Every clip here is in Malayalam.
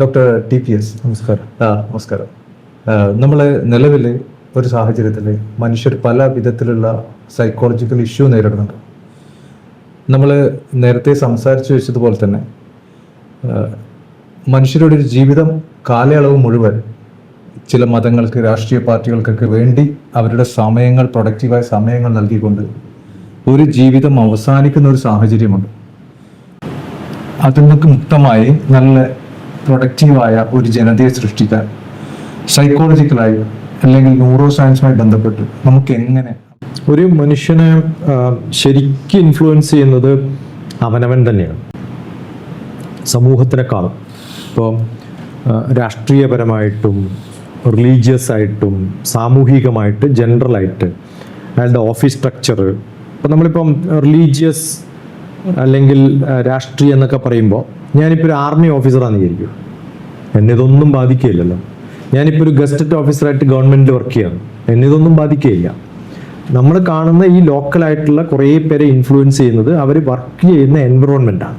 ഡോക്ടർ TPS, നമസ്കാരം. നമസ്കാരം. നമ്മൾ നിലവിൽ ഒരു സാഹചര്യത്തിൽ മനുഷ്യർ പല വിധത്തിലുള്ള സൈക്കോളജിക്കൽ ഇഷ്യൂ നേരിടുന്നുണ്ട്. നമ്മൾ നേരത്തെ സംസാരിച്ചു വെച്ചതുപോലെ തന്നെ മനുഷ്യരുടെ ഒരു ജീവിതം കാലയളവ് മുഴുവൻ ചില മതങ്ങൾക്ക്, രാഷ്ട്രീയ പാർട്ടികൾക്കൊക്കെ വേണ്ടി അവരുടെ സമയങ്ങൾ, പ്രൊഡക്റ്റീവായ സമയങ്ങൾ നൽകിക്കൊണ്ട് ഒരു ജീവിതം അവസാനിക്കുന്ന ഒരു സാഹചര്യമുണ്ട്. അതിൽ നിന്നൊക്കെ മുക്തമായി നല്ല പ്രൊഡക്റ്റീവായ ഒരു ജനതയെ സൃഷ്ടിക്കാൻ സൈക്കോളജിക്കലായി അല്ലെങ്കിൽ ന്യൂറോ സയൻസുമായി ബന്ധപ്പെട്ട് നമുക്ക് എങ്ങനെ ഒരു മനുഷ്യനെ ശരിക്കും ഇൻഫ്ലുവൻസ് ചെയ്യുന്നത് അവനവൻ തന്നെയാണ്, സമൂഹത്തിനെക്കാളും. ഇപ്പോൾ രാഷ്ട്രീയപരമായിട്ടും റിലീജിയസ് ആയിട്ടും സാമൂഹികമായിട്ട് ജനറലായിട്ട് അയാളുടെ ഓഫീസ് സ്ട്രക്ചർ. ഇപ്പോൾ നമ്മളിപ്പം റിലീജിയസ് അല്ലെങ്കിൽ രാഷ്ട്രീയം എന്നൊക്കെ പറയുമ്പോൾ ഞാനിപ്പോൾ ഒരു ആർമി ഓഫീസറാണെന്ന് വിചാരിക്കും, എന്നെ ഇതൊന്നും ബാധിക്കുകയില്ലല്ലോ. ഞാനിപ്പോൾ ഒരു ഗസ്റ്റഡ് ഓഫീസറായിട്ട് ഗവൺമെൻറ്റിൽ വർക്ക് ചെയ്യണം, എന്നെ ഇതൊന്നും ബാധിക്കുകയില്ല. നമ്മൾ കാണുന്ന ഈ ലോക്കലായിട്ടുള്ള കുറേ പേരെ ഇൻഫ്ലുവൻസ് ചെയ്യുന്നത് അവർ വർക്ക് ചെയ്യുന്ന എൻവറോൺമെൻറ്റാണ്.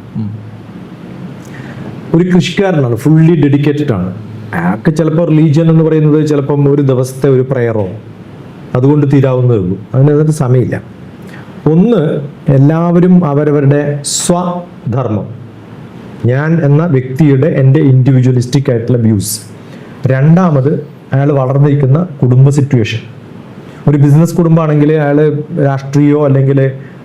ഒരു കൃഷിക്കാരനാണ്, ഫുള്ളി ഡെഡിക്കേറ്റഡ് ആണ്. അയാൾക്ക് ചിലപ്പോൾ റിലീജിയൻ എന്ന് പറയുന്നത് ചിലപ്പം ഒരു ദിവസത്തെ ഒരു പ്രയറോ അതുകൊണ്ട് തീരാവുന്നതേ ഉള്ളൂ, അതിനകത്ത് സമയമില്ല. ഒന്ന്, എല്ലാവരും അവരവരുടെ സ്വധർമ്മം, ഞാൻ എന്ന വ്യക്തിയുടെ എൻ്റെ ഇൻഡിവിജ്വലിസ്റ്റിക് ആയിട്ടുള്ള വ്യൂസ്. രണ്ടാമത്, അയാൾ വളർന്നിരിക്കുന്ന കുടുംബ സിറ്റുവേഷൻ. ഒരു ബിസിനസ് കുടുംബമാണെങ്കിൽ അയാൾ രാഷ്ട്രീയമോ അല്ലെങ്കിൽ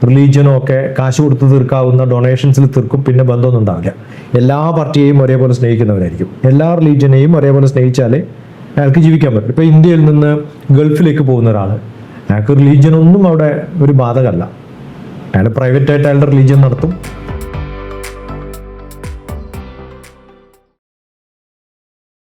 റിലീജിയനോ ഒക്കെ കാശ് കൊടുത്ത് തീർക്കാവുന്ന ഡൊണേഷൻസിൽ തീർക്കും, പിന്നെ ബന്ധമൊന്നും ഉണ്ടാവില്ല. എല്ലാ പാർട്ടിയെയും ഒരേപോലെ സ്നേഹിക്കുന്നവരായിരിക്കും. എല്ലാ റിലീജിയനെയും ഒരേപോലെ സ്നേഹിച്ചാലേ അയാൾക്ക് ജീവിക്കാൻ പറ്റും. ഇപ്പോൾ ഇന്ത്യയിൽ നിന്ന് ഗൾഫിലേക്ക് പോകുന്ന ഒരാൾ, അയാൾക്ക് റിലീജിയൻ ഒന്നും അവിടെ ഒരു ബാധകമല്ല. അയാൾ പ്രൈവറ്റായിട്ട് അയാളുടെ റിലീജിയൻ നടത്തും,